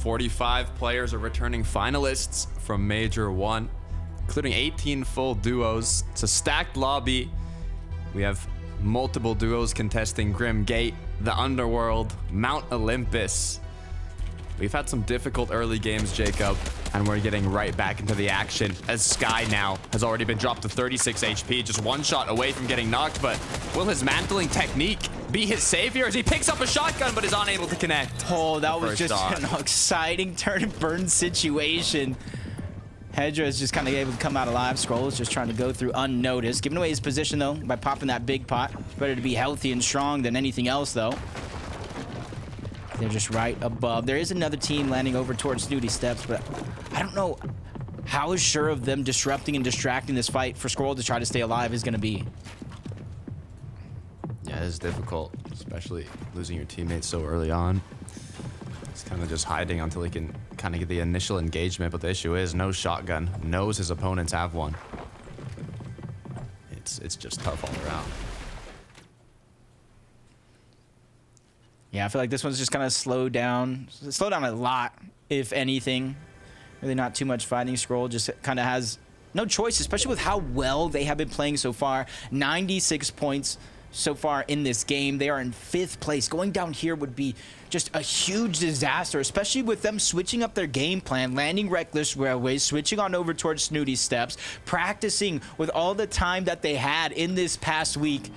45 players are returning finalists from Major 1, including 18 full duos. It's a stacked lobby. We have multiple duos contesting Grim Gate, the Underworld, Mount Olympus. We've had some difficult early games, Jacob, and we're getting right back into the action as Sky now has already been dropped to 36 HP, just one shot away from getting knocked. But will his mantling technique be his savior as he picks up a shotgun but is unable to connect? Oh, that was just an exciting turn and burn situation. Hedra is just kind of able to come out alive. Scroll is just trying to go through unnoticed. Giving away his position, though, by popping that big pot. It's better to be healthy and strong than anything else, though. They're just right above. There is another team landing over towards Snooty Steps, but I don't know how sure of them disrupting and distracting this fight for Scroll to try to stay alive is going to be. Yeah, it's difficult, especially losing your teammates so early on. He's kind of just hiding until he can kind of get the initial engagement, but the issue is no shotgun. Knows his opponents have one. It's just tough all around. Yeah, I feel like this one's just kind of slowed down a lot, if anything. Really not too much fighting. Scroll just kind of has no choice, especially with how well they have been playing so far. 96 points so far in this game. They are in 5th place. Going down here would be just a huge disaster, especially with them switching up their game plan, landing Reckless Railways, switching on over towards Snooty Steps, practicing with all the time that they had in this past week.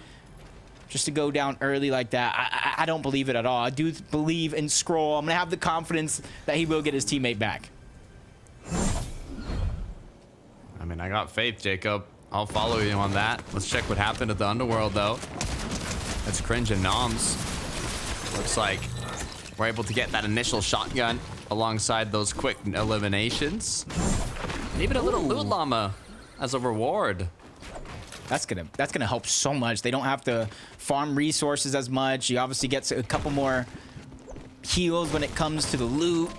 Just to go down early like that, I don't believe it at all. I do believe in Scroll. I'm going to have the confidence that he will get his teammate back. I mean, I got faith, Jacob. I'll follow you on that. Let's check what happened at the Underworld, though. That's Cringe and Noms. Looks like we're able to get that initial shotgun alongside those quick eliminations. And even a little loot llama as a reward. That's gonna help so much. They don't have to farm resources as much. He obviously gets a couple more heals when it comes to the loot.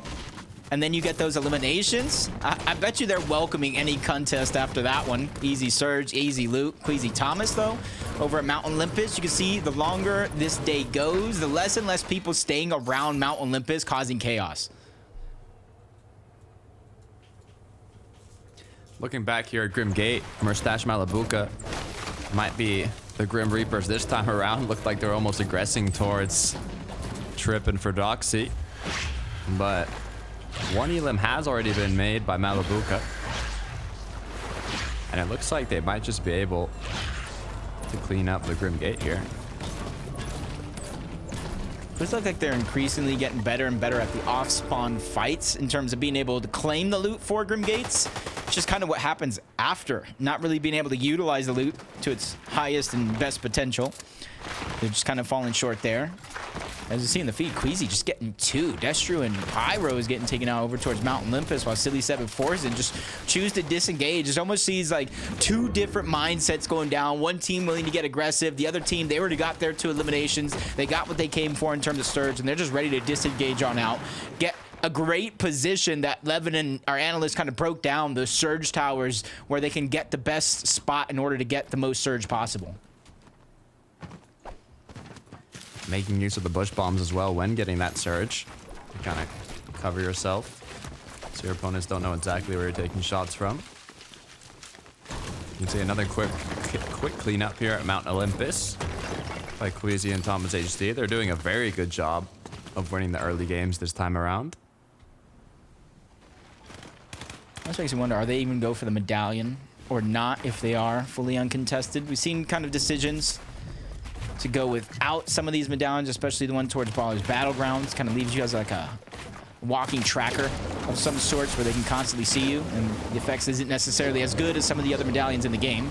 And then you get those eliminations. I bet you they're welcoming any contest after that one. Easy Surge, easy loot. Queasy Thomas, though, over at Mount Olympus. You can see the longer this day goes, the less and less people staying around Mount Olympus, causing chaos. Looking back here at Grim Gate, Mustache Malabuka might be the Grim Reapers this time around. Looked like they're almost aggressing towards Trip and Ferdoxy. But one elim has already been made by Malabuka. And it looks like they might just be able to clean up the Grim Gate here. Looks like they're increasingly getting better and better at the off-spawn fights in terms of being able to claim the loot for Grim Gates. It's just kind of what happens after, not really being able to utilize the loot to its highest and best potential. They're just kind of falling short there. As you see in the feed, Queasy just getting 2. Destru and Pyro is getting taken out over towards Mount Olympus, while Silly 7-4 and just choose to disengage. It almost sees like 2 different mindsets going down. One team willing to get aggressive. The other team, they already got their 2 eliminations. They got what they came for in terms of Surge, and they're just ready to disengage on out. Get a great position that Levin and our analysts kind of broke down, the Surge towers, where they can get the best spot in order to get the most Surge possible. Making use of the bush bombs as well when getting that surge. You kind of cover yourself so your opponents don't know exactly where you're taking shots from. You can see another quick cleanup here at Mount Olympus by Queasy and Thomas HD. They're doing a very good job of winning the early games this time around. That makes me wonder, are they even go for the medallion or not if they are fully uncontested? We've seen kind of decisions to go without some of these medallions, especially the one towards Brawler's Battlegrounds. Kind of leaves you as like a walking tracker of some sorts where they can constantly see you, and the effects isn't necessarily as good as some of the other medallions in the game.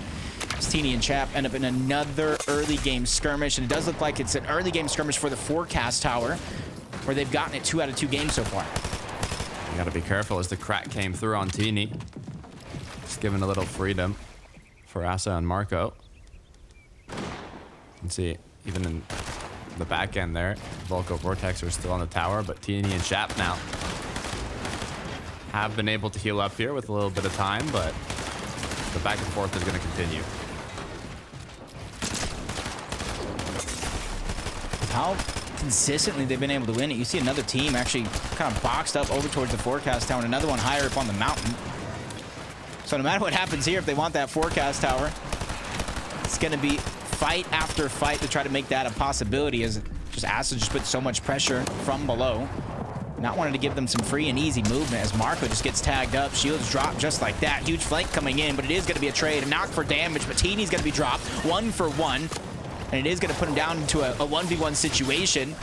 Teeny and Chap end up in another early game skirmish, and it does look like it's an early game skirmish for the Forecast Tower, where they've gotten it 2 out of 2 games so far. You gotta be careful as the crack came through on Teeny. Just giving a little freedom for Asa and Marco. You can see even in the back end there, Volko Vortex are still on the tower, but Teeny and Chap now have been able to heal up here with a little bit of time, but the back and forth is going to continue. How consistently they've been able to win it. You see another team actually kind of boxed up over towards the forecast tower, and another one higher up on the mountain. So no matter what happens here, if they want that forecast tower, it's going to be fight after fight to try to make that a possibility, as just Acid just put so much pressure from below. Not wanting to give them some free and easy movement as Marco just gets tagged up. Shields drop just like that. Huge flank coming in, but it is going to be a trade. A knock for damage, but Teeny's going to be dropped 1 for 1. And it is going to put him down into a 1v1 situation.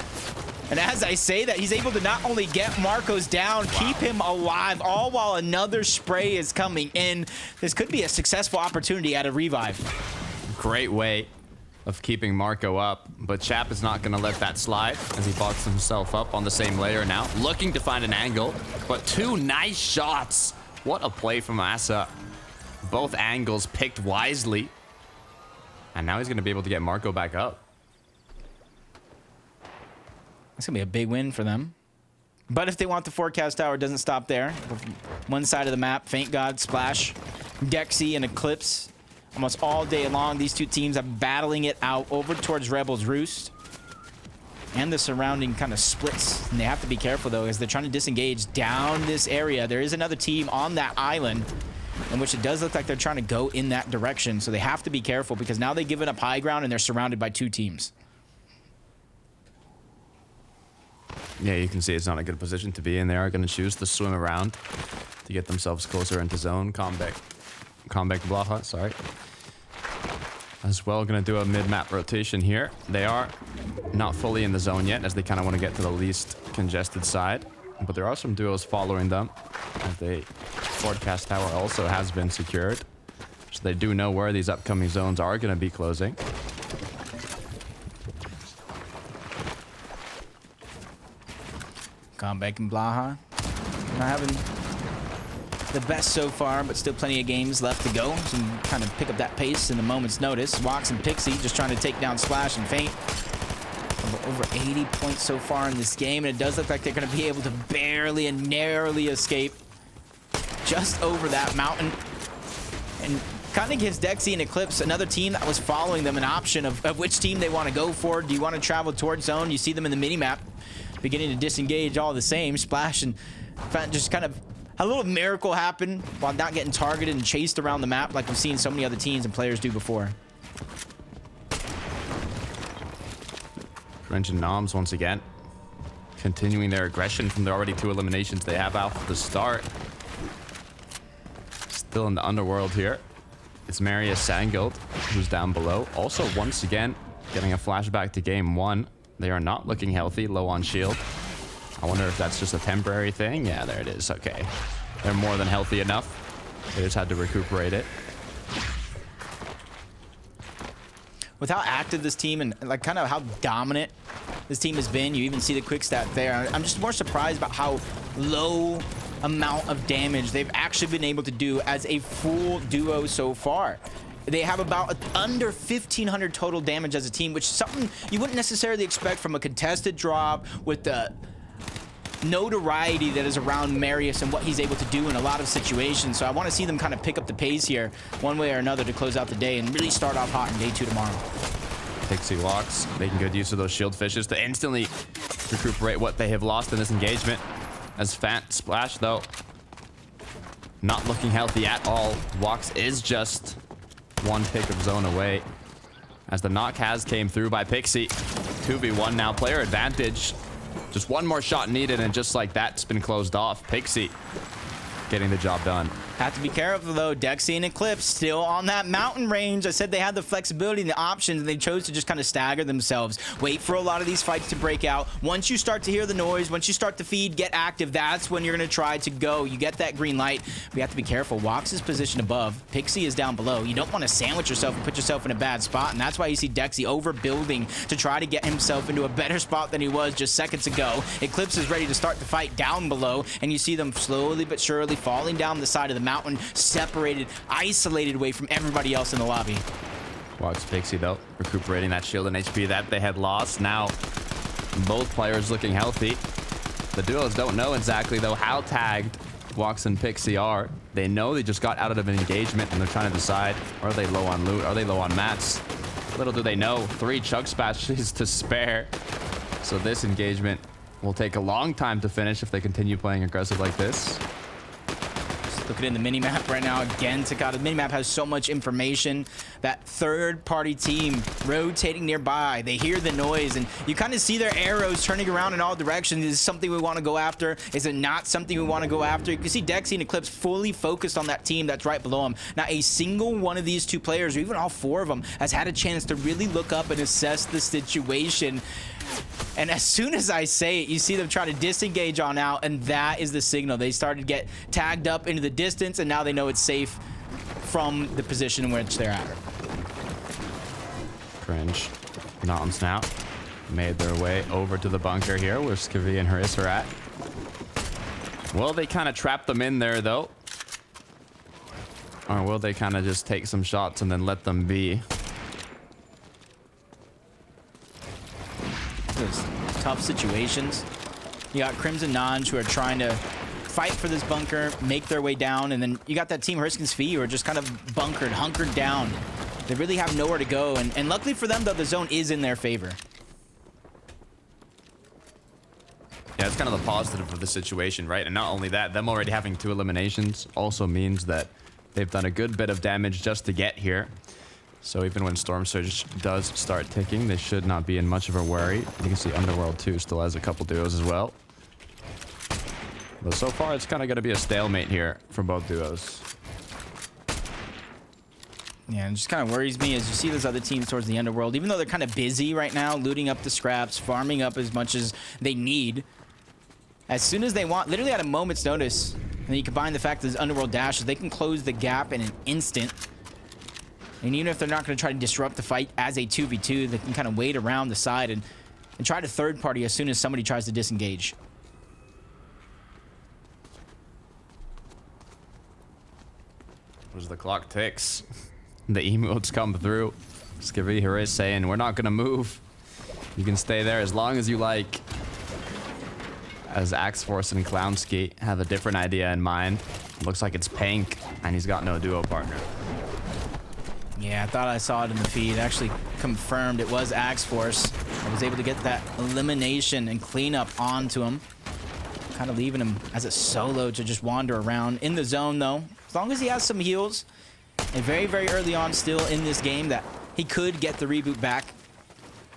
And as I say that, he's able to not only get Marcos down, keep him alive, all while another spray is coming in. This could be a successful opportunity at a revive. Great way of keeping Marco up, but Chap is not going to let that slide as he boxes himself up on the same layer now, looking to find an angle, but 2 nice shots. What a play from Asa. Both angles picked wisely, and now he's going to be able to get Marco back up. It's going to be a big win for them. But if they want the forecast tower, it doesn't stop there. One side of the map, Faint God, Splash, Dexy, and Eclipse. Almost all day long, these two teams are battling it out over towards Rebel's Roost and the surrounding kind of splits. And they have to be careful, though, as they're trying to disengage down this area. There is another team on that island, in which it does look like they're trying to go in that direction. So they have to be careful, because now they've given up high ground and they're surrounded by 2 teams. Yeah, you can see it's not a good position to be in. They are going to choose to swim around to get themselves closer into zone. Comeback Blaha, sorry. As well, going to do a mid-map rotation here. They are not fully in the zone yet, as they kind of want to get to the least congested side. But there are some duos following them, as the forecast tower also has been secured. So they do know where these upcoming zones are going to be closing. Comeback and Blaha not having the best so far, but still plenty of games left to go. So you can kind of pick up that pace in a moment's notice. Wox and Pixie just trying to take down Splash and Faint. Over 80 points so far in this game, and it does look like they're going to be able to barely and narrowly escape just over that mountain. And kind of gives Dexy and Eclipse, another team that was following them, an option of which team they want to go for. Do you want to travel towards zone? You see them in the minimap beginning to disengage all the same. Splash and just kind of a little miracle happen while not getting targeted and chased around the map like we've seen so many other teams and players do before. French and Noms once again continuing their aggression from the already 2 eliminations they have out at the start. Still in the underworld here. It's Marius Sangild who's down below. Also, once again, getting a flashback to game 1. They are not looking healthy, low on shield. I wonder if that's just a temporary thing. Yeah, there it is. Okay. They're more than healthy enough. They just had to recuperate it. With how active this team and like kind of how dominant this team has been, you even see the quick stat there. I'm just more surprised about how low amount of damage they've actually been able to do as a full duo so far. They have about under 1,500 total damage as a team, which is something you wouldn't necessarily expect from a contested drop with the notoriety that is around Marius and what he's able to do in a lot of situations. So I want to see them kind of pick up the pace here one way or another to close out the day and really start off hot in day 2 tomorrow. Pixie walks, making good use of those shield fishes to instantly recuperate what they have lost in this engagement. As Fant Splash, though, not looking healthy at all. Wox is just 1 pick of zone away, as the knock has came through by Pixie. 2v1 now, player advantage. Just 1 more shot needed, and just like that, it's been closed off. Pixie getting the job done. Have to be careful, though. Dexy and Eclipse still on that mountain range. I said they had the flexibility and the options, and they chose to just kind of stagger themselves. Wait for a lot of these fights to break out. Once you start to hear the noise, once you start to feed, get active, that's when you're going to try to go. You get that green light. We have to be careful. Wox is positioned above. Pixie is down below. You don't want to sandwich yourself and put yourself in a bad spot, and that's why you see Dexy overbuilding to try to get himself into a better spot than he was just seconds ago. Eclipse is ready to start the fight down below, and you see them slowly but surely falling down the side of the mountain, separated, isolated away from everybody else in the lobby. Wox Pixie, though, recuperating that shield and HP that they had lost. Now, both players looking healthy. The duos don't know exactly, though, how tagged Wox and Pixie are. They know they just got out of an engagement, and they're trying to decide, are they low on loot? Are they low on mats? Little do they know, 3 chug splashes to spare. So this engagement will take a long time to finish if they continue playing aggressive like this. Looking in the minimap right now again, Takada. The minimap has so much information. That third-party team rotating nearby. They hear the noise, and you kind of see their arrows turning around in all directions. Is this something we want to go after? Is it not something we want to go after? You can see Dexy and Eclipse fully focused on that team that's right below him. Not a single one of these two players, or even all four of them, has had a chance to really look up and assess the situation. And as soon as I say it, you see them try to disengage on out, and that is the signal. They started to get tagged up into the distance, and now they know it's safe from the position in which they're at. Cringe. Noms now made their way over to the bunker here where Skivvy and Haris are at. Well, they kind of trapped them in there, though. Or will they kind of just take some shots and then let them be? Those tough situations. You got Crimson Nonge who are trying to fight for this bunker, make their way down, and then you got that team Hurricanes Fee who are just kind of bunkered, hunkered down. They really have nowhere to go, and luckily for them, though, the zone is in their favor. Yeah, it's kind of the positive of the situation, right? And not only that, them already having 2 eliminations also means that they've done a good bit of damage just to get here. So even when Storm Surge does start ticking, they should not be in much of a worry. You can see Underworld 2 still has a couple duos as well. But so far, it's kind of going to be a stalemate here for both duos. Yeah, and it just kind of worries me as you see those other teams towards the Underworld. Even though they're kind of busy right now, looting up the scraps, farming up as much as they need. As soon as they want, literally at a moment's notice, and then you combine the fact that there's Underworld dashes, they can close the gap in an instant. And even if they're not going to try to disrupt the fight as a 2v2, they can kind of wait around the side and try to third party as soon as somebody tries to disengage. As the clock ticks, the emotes come through. Skivvy here is saying, we're not going to move. You can stay there as long as you like. As Axe Force and Clownski have a different idea in mind. Looks like it's Pink, and he's got no duo partner. Yeah, I thought I saw it in the feed. Actually confirmed it was Axe Force. I was able to get that elimination and cleanup onto him. Kind of leaving him as a solo to just wander around. In the zone, though, as long as he has some heals, and very, very early on still in this game that he could get the reboot back.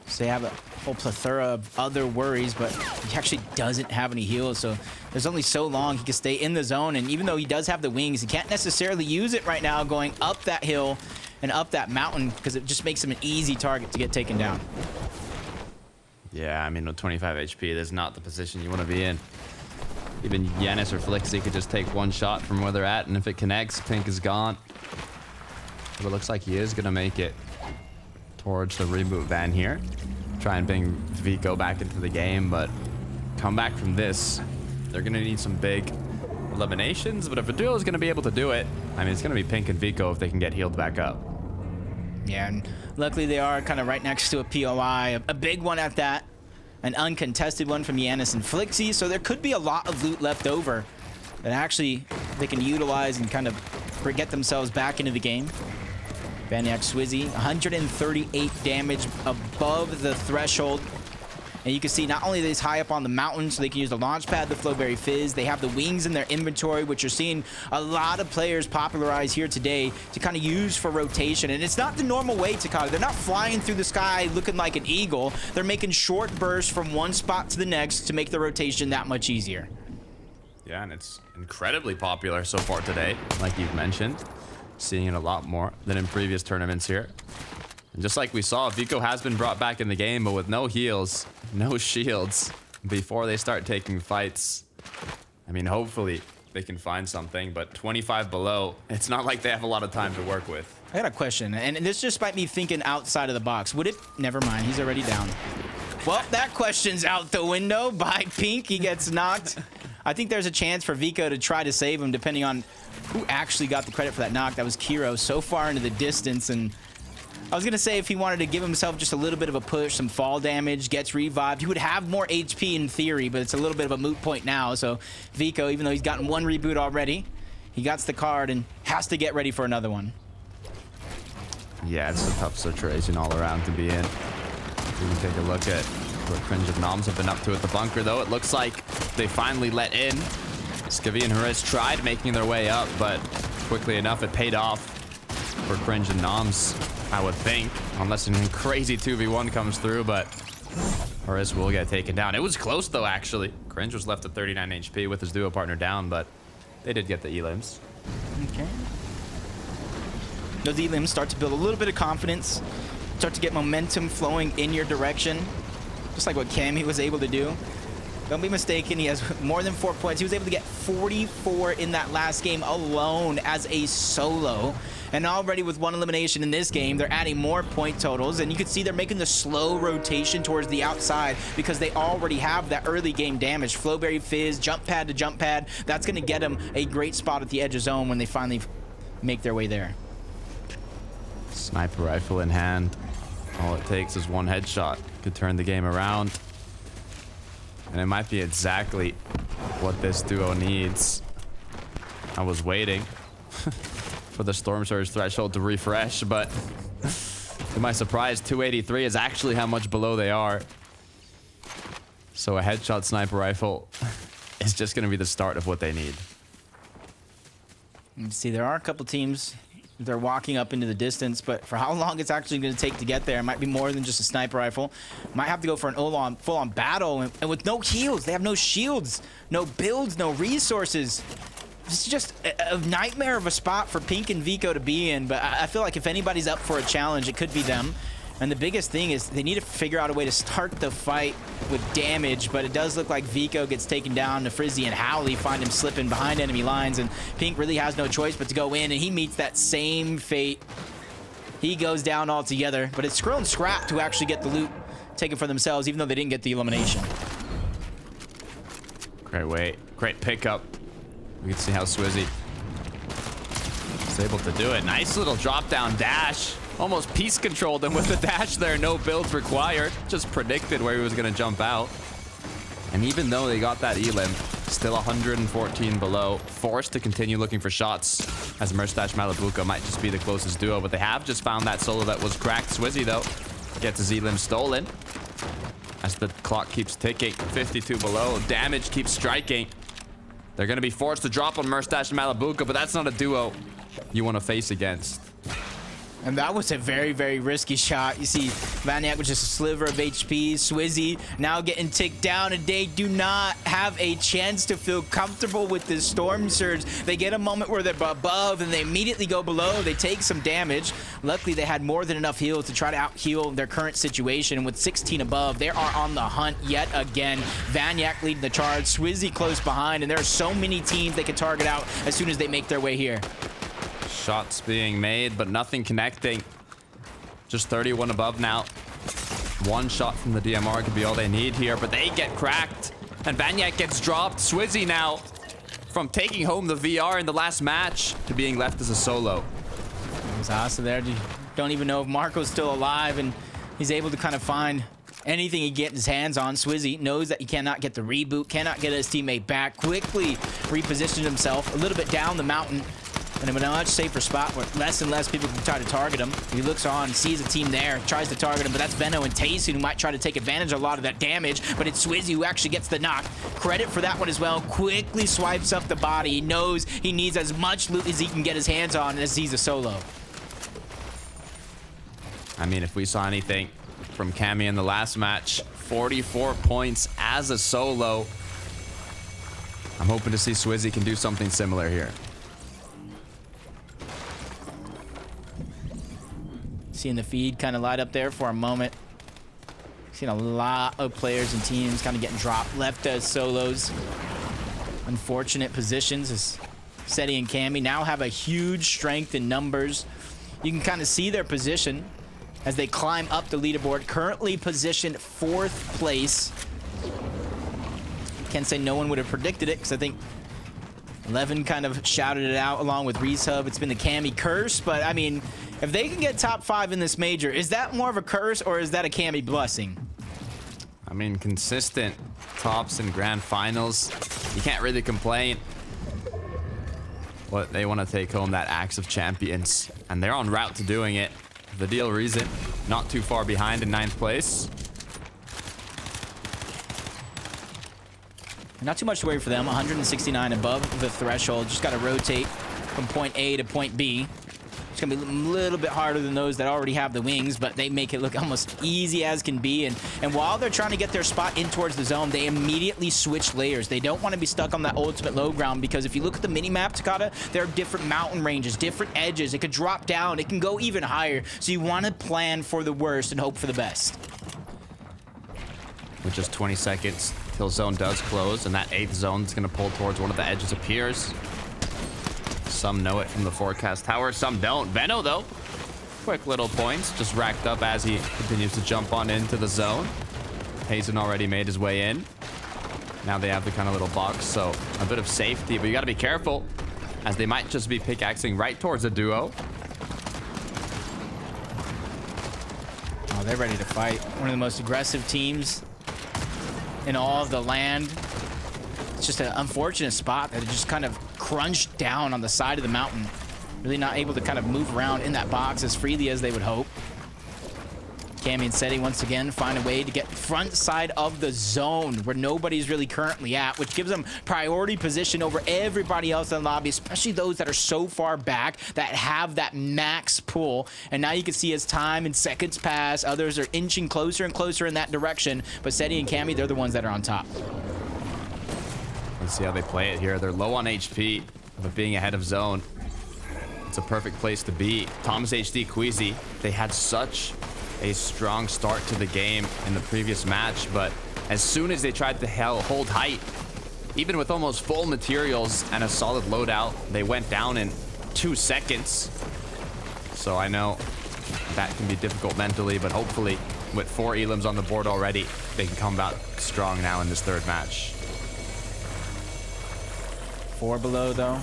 So they have a whole plethora of other worries, but he actually doesn't have any heals, so there's only so long he can stay in the zone. And even though he does have the wings, he can't necessarily use it right now going up that hill and up that mountain because it just makes him an easy target to get taken down. Yeah, I mean, with 25 HP, that's not the position you want to be in. Even Yanis or Flixie could just take one shot from where they're at, and if it connects, Pink is gone. But it looks like he is going to make it towards the reboot van here. Try and bring Vico back into the game, but come back from this, they're going to need some big eliminations. But if a duo is going to be able to do it, I mean, it's going to be Pink and Vico if they can get healed back up. Yeah, and luckily they are kind of right next to a POI, a big one at that. An uncontested one from Yanis and Flixie, so there could be a lot of loot left over that actually they can utilize and kind of get themselves back into the game. Baniac Swizzy, 138 damage above the threshold. And you can see not only are they high up on the mountain, so they can use the launch pad, the Flowberry Fizz, they have the wings in their inventory, which you're seeing a lot of players popularize here today to kind of use for rotation. And it's not the normal way, Takada. They're not flying through the sky looking like an eagle. They're making short bursts from one spot to the next to make the rotation that much easier. Yeah, and it's incredibly popular so far today, like you've mentioned. Seeing it a lot more than in previous tournaments here. And just like we saw, Vico has been brought back in the game, but with no heals, no shields, before they start taking fights. I mean, hopefully they can find something, but 25 below, it's not like they have a lot of time to work with. I got a question, and this just might be thinking outside of the box. Would it... Never mind, he's already down. Well, that question's out the window by Pink. He gets knocked. I think there's a chance for Vico to try to save him, depending on who actually got the credit for that knock. That was Kiro, so far into the distance, and I was going to say if he wanted to give himself just a little bit of a push, some fall damage, gets revived, he would have more HP in theory, but it's a little bit of a moot point now. So Vico, even though he's gotten one reboot already, he got the card and has to get ready for another one. Yeah, it's a tough situation all around to be in. We can take a look at What Cringe and Noms have been up to at the bunker, though. It looks like they finally let in. Skivvy and Hariz tried making their way up, but quickly enough, it paid off for Cringe and Noms, I would think. Unless a crazy 2v1 comes through, but Hariz will get taken down. It was close, though, actually. Cringe was left at 39 HP with his duo partner down, but they did get the elims. Okay. Those elims start to build a little bit of confidence, start to get momentum flowing in your direction, just like what Cammy was able to do. Don't be mistaken, he has more than 4 points. He was able to get 44 in that last game alone as a solo. And already with one elimination in this game, they're adding more point totals. And you can see they're making the slow rotation towards the outside because they already have that early game damage. Flowberry Fizz, jump pad to jump pad. That's going to get them a great spot at the edge of zone when they finally make their way there. Sniper rifle in hand. All it takes is one headshot. Could turn the game around. And it might be exactly what this duo needs. I was waiting for the Storm Surge threshold to refresh, but to my surprise, 283 is actually how much below they are. So a headshot sniper rifle is just going to be the start of what they need. You see, there are a couple teams. They're walking up into the distance, but for how long it's actually going to take to get there, it might be more than just a sniper rifle. Might have to go for an full-on battle, and with no heals. They have no shields, no builds, no resources. It's just a nightmare of a spot for Pink and Vico to be in, but I feel like if anybody's up for a challenge, it could be them. And the biggest thing is they need to figure out a way to start the fight with damage, but it does look like Vico gets taken down. The Frizzy and Howley find him slipping behind enemy lines, and Pink really has no choice but to go in, and he meets that same fate. He goes down altogether, but it's Skrill and Scrap to actually get the loot taken for themselves, even though they didn't get the elimination. Great pickup. We can see how Swizzy is able to do it. Nice little drop down dash. Almost piece controlled him with the dash there. No builds required. Just predicted where he was going to jump out. And even though they got that elim, still 114 below. Forced to continue looking for shots, as Merstash Malabuka might just be the closest duo. But they have just found that solo that was cracked. Swizzy, though, gets his elim stolen. As the clock keeps ticking. 52 below. Damage keeps striking. They're going to be forced to drop on Merstash and Malabuka, but that's not a duo you want to face against. And that was a very, very risky shot. You see, Vaniac with just a sliver of HP. Swizzy now getting ticked down, and they do not have a chance to feel comfortable with this Storm Surge. They get a moment where they're above, and they immediately go below. They take some damage. Luckily, they had more than enough heals to try to out-heal their current situation. And with 16 above, they are on the hunt yet again. Vaniac leading the charge. Swizzy close behind, and there are so many teams they can target out as soon as they make their way here. Shots being made, but nothing connecting. Just 31 above now. One shot from the DMR could be all they need here, but they get cracked. And Vaniac gets dropped. Swizzy now, from taking home the VR in the last match to being left as a solo. Zasa there. Don't even know if Marco's still alive, and he's able to kind of find anything he gets his hands on. Swizzy knows that he cannot get the reboot, cannot get his teammate back. Quickly repositioned himself a little bit down the mountain, and in a much safer spot where less and less people can try to target him. He looks on, sees a team there, tries to target him, but that's Venno and Tayson who might try to take advantage of a lot of that damage, but it's Swizzy who actually gets the knock. Credit for that one as well. Quickly swipes up the body. He knows he needs as much loot as he can get his hands on as he's a solo. I mean, if we saw anything from Cammy in the last match, 44 points as a solo. I'm hoping to see Swizzy can do something similar here. Seeing the feed kind of light up there for a moment. Seen a lot of players and teams kind of getting dropped, left as solos. Unfortunate positions as Seti and Cammy now have a huge strength in numbers. You can kind of see their position as they climb up the leaderboard. Currently positioned 4th place. Can't say no one would have predicted it because I think 11 kind of shouted it out along with Reeshub. It's been the Cammy curse, but I mean, if they can get top 5 in this major, is that more of a curse or is that a Cammy blessing? I mean, consistent tops and grand finals. You can't really complain. But they want to take home that Axe of Champions, and they're en route to doing it. The deal reason, not too far behind in 9th place. Not too much to worry for them. 169 above the threshold. Just got to rotate from point A to point B. It's going to be a little bit harder than those that already have the wings, but they make it look almost easy as can be. And while they're trying to get their spot in towards the zone, they immediately switch layers. They don't want to be stuck on that ultimate low ground, because if you look at the mini-map, Takata, there are different mountain ranges, different edges. It could drop down. It can go even higher. So you want to plan for the worst and hope for the best. With just 20 seconds till zone does close, and that 8th zone is going to pull towards one of the edges of Piers. Some know it from the forecast tower, some don't. Veno, though, quick little points, just racked up as he continues to jump on into the zone. Hazen already made his way in. Now they have the kind of little box, so a bit of safety, but you got to be careful, as they might just be pickaxing right towards a duo. Oh, they're ready to fight. One of the most aggressive teams in all of the land. It's just an unfortunate spot that it just kind of crunched down on the side of the mountain. Really not able to kind of move around in that box as freely as they would hope. Cammy and Seti once again find a way to get front side of the zone where nobody's really currently at, which gives them priority position over everybody else in the lobby, especially those that are so far back that have that max pull. And now you can see as time and seconds pass, others are inching closer and closer in that direction. But Seti and Cammy, they're the ones that are on top. Let's see how they play it here. They're low on HP, but being ahead of zone, it's a perfect place to be. Thomas HD, Queasy, they had such a strong start to the game in the previous match, but as soon as they tried to hold height, even with almost full materials and a solid loadout, they went down in 2 seconds. So I know that can be difficult mentally, but hopefully with 4 elims on the board already, they can come back strong now in this 3rd match. 4 below though,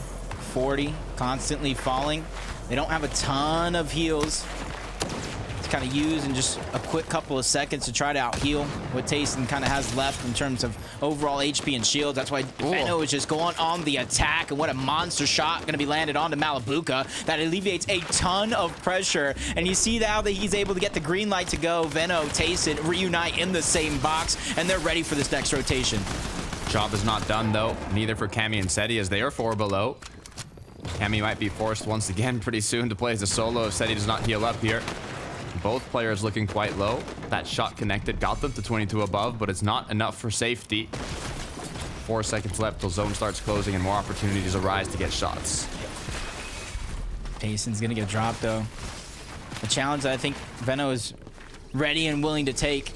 40, constantly falling. They don't have a ton of heals to kind of use in just a quick couple of seconds to try to out heal what Tayson kind of has left in terms of overall HP and shields. That's why Veno is just going on the attack, and what a monster shot going to be landed onto Malabuka. That alleviates a ton of pressure, and you see now that he's able to get the green light to go. Veno, Tayson reunite in the same box, and they're ready for this next rotation. Job is not done, though. Neither for Cammy and Seti, as they are 4 below. Cammy might be forced once again pretty soon to play as a solo if Seti does not heal up here. Both players looking quite low. That shot connected got them to 22 above, but it's not enough for safety. 4 seconds left till zone starts closing and more opportunities arise to get shots. Tayson's gonna get dropped, though. A challenge that I think Veno is ready and willing to take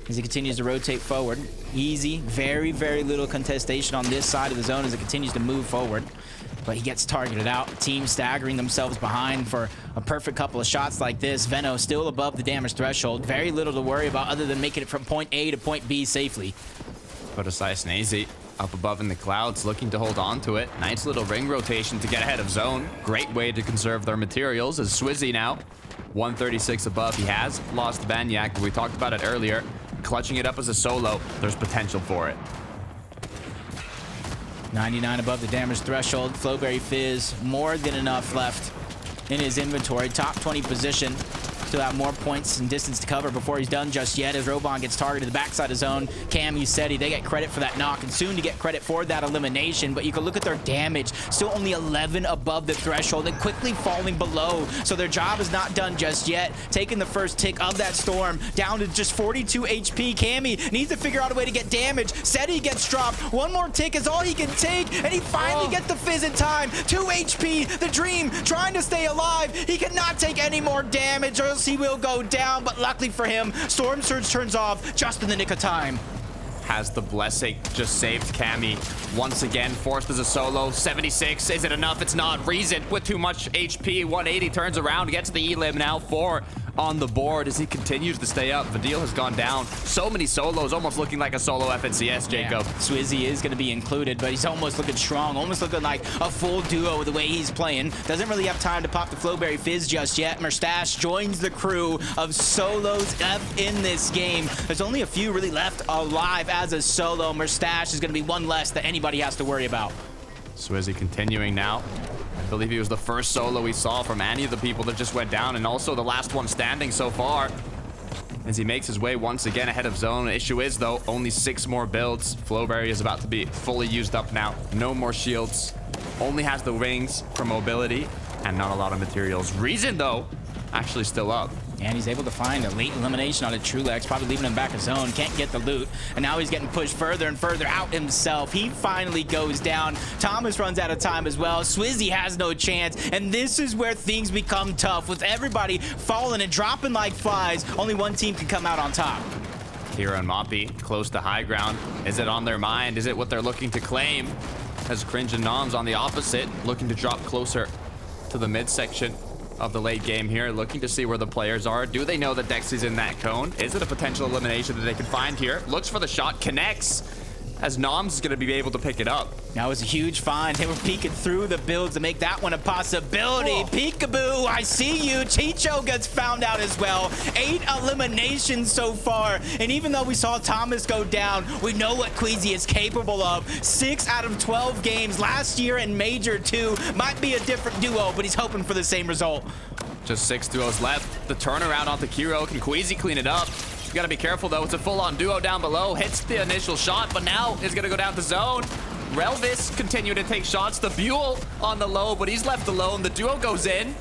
as he continues to rotate forward. Easy, very, very little contestation on this side of the zone as it continues to move forward. But he gets targeted out. Team staggering themselves behind for a perfect couple of shots like this. Veno still above the damage threshold. Very little to worry about other than making it from point A to point B safely. Podasai Snayzy up above in the clouds, looking to hold on to it. Nice little ring rotation to get ahead of zone. Great way to conserve their materials. As Swizzy now 136 above. He has lost Banyak, but we talked about it earlier. Clutching it up as a solo, there's potential for it. 99 above the damage threshold. Flowberry Fizz, more than enough left in his inventory. Top 20 position. Still have more points and distance to cover before he's done just yet, as Robon gets targeted the backside of zone. Cam, you said they get credit for that knock and soon to get credit for that elimination, but you can look at their damage. Still only 11 above the threshold and quickly falling below, so their job is not done just yet. Taking the first tick of that storm down to just 42 HP. Cammy needs to figure out a way to get damage. Seti gets dropped. One more tick is all he can take, and he finally gets the Fizz in time. 2 HP, the Dream trying to stay alive. He cannot take any more damage or else he will go down, but luckily for him, Storm Surge turns off just in the nick of time. Has the blessing, just saved Cammy. Once again, forced as a solo. 76, is it enough? It's not. Reason with too much HP. 180 turns around, gets the elim now. 4 on the board as he continues to stay up. Vadil has gone down. So many solos, almost looking like a solo FNCS, Jacob. Yeah. Swizzy is going to be included, but he's almost looking strong, almost looking like a full duo with the way he's playing. Doesn't really have time to pop the Flowberry Fizz just yet. Merstache joins the crew of solos F in this game. There's only a few really left alive as a solo. Merstache is going to be one less that anybody has to worry about. Swizzy continuing now. I believe he was the first solo we saw from any of the people that just went down, and also the last one standing so far. as he makes his way once again ahead of zone. Issue is, though, only 6 more builds. Flowberry is about to be fully used up now. No more shields. Only has the rings for mobility and not a lot of materials. Reason, though, actually still up. And he's able to find a late elimination on a Trulex, probably leaving him back a zone. Can't get the loot. And now he's getting pushed further and further out himself. He finally goes down. Thomas runs out of time as well. Swizzy has no chance. And this is where things become tough. With everybody falling and dropping like flies, only one team can come out on top. Kira and Moppy close to high ground. Is it on their mind? Is it what they're looking to claim? As Cringe and Noms on the opposite, looking to drop closer to the midsection of the late game here, looking to see where the players are. Do they know that Dexy's in that cone? Is it a potential elimination that they can find here? Looks for the shot, connects, as Noms is going to be able to pick it up. That was a huge find. They were peeking through the builds to make that one a possibility. Whoa. Peekaboo, I see you. Chicho gets found out as well. 8 eliminations so far. And even though we saw Thomas go down, we know what Queasy is capable of. 6 out of 12 games last year in Major 2. Might be a different duo, but he's hoping for the same result. Just 6 duos left. The turnaround onto Kiro. Can Queasy clean it up? You gotta be careful, though. It's a full-on duo down below. Hits the initial shot, but now is gonna go down to zone. Relvis continue to take shots. The Buell on the low, but he's left alone. The duo goes in.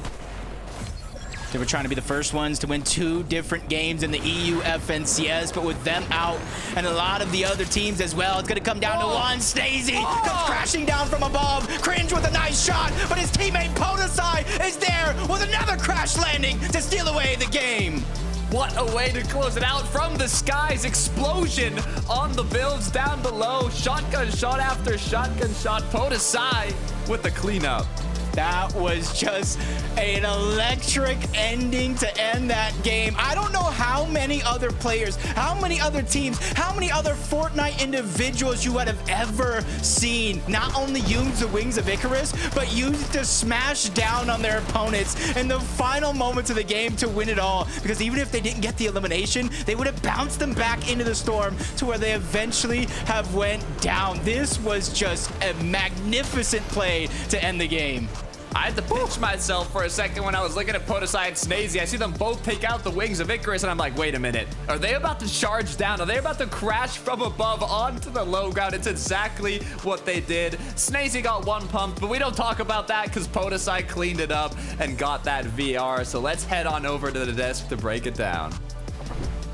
They were trying to be the first ones to win 2 different games in the EU FNCS, but with them out and a lot of the other teams as well, it's going to come down to one. Snayzy comes crashing down from above. Cringe with a nice shot, but his teammate Podasai is there with another crash landing to steal away the game. What a way to close it out from the skies. Explosion on the builds down below. Shotgun shot after shotgun shot. Podasai with the cleanup. That was just an electric ending to end that game. I don't know how many other players, how many other teams, how many other Fortnite individuals you would have ever seen not only use the Wings of Icarus, but use it to smash down on their opponents in the final moments of the game to win it all. Because even if they didn't get the elimination, they would have bounced them back into the storm to where they eventually have went down. This was just a magnificent play to end the game. I had to pinch myself for a second when I was looking at Podasai and Snayzy. I see them both take out the Wings of Icarus, and I'm like, wait a minute. Are they about to charge down? Are they about to crash from above onto the low ground? It's exactly what they did. Snayzy got 1 pump, but we don't talk about that because Podasai cleaned it up and got that VR. So let's head on over to the desk to break it down.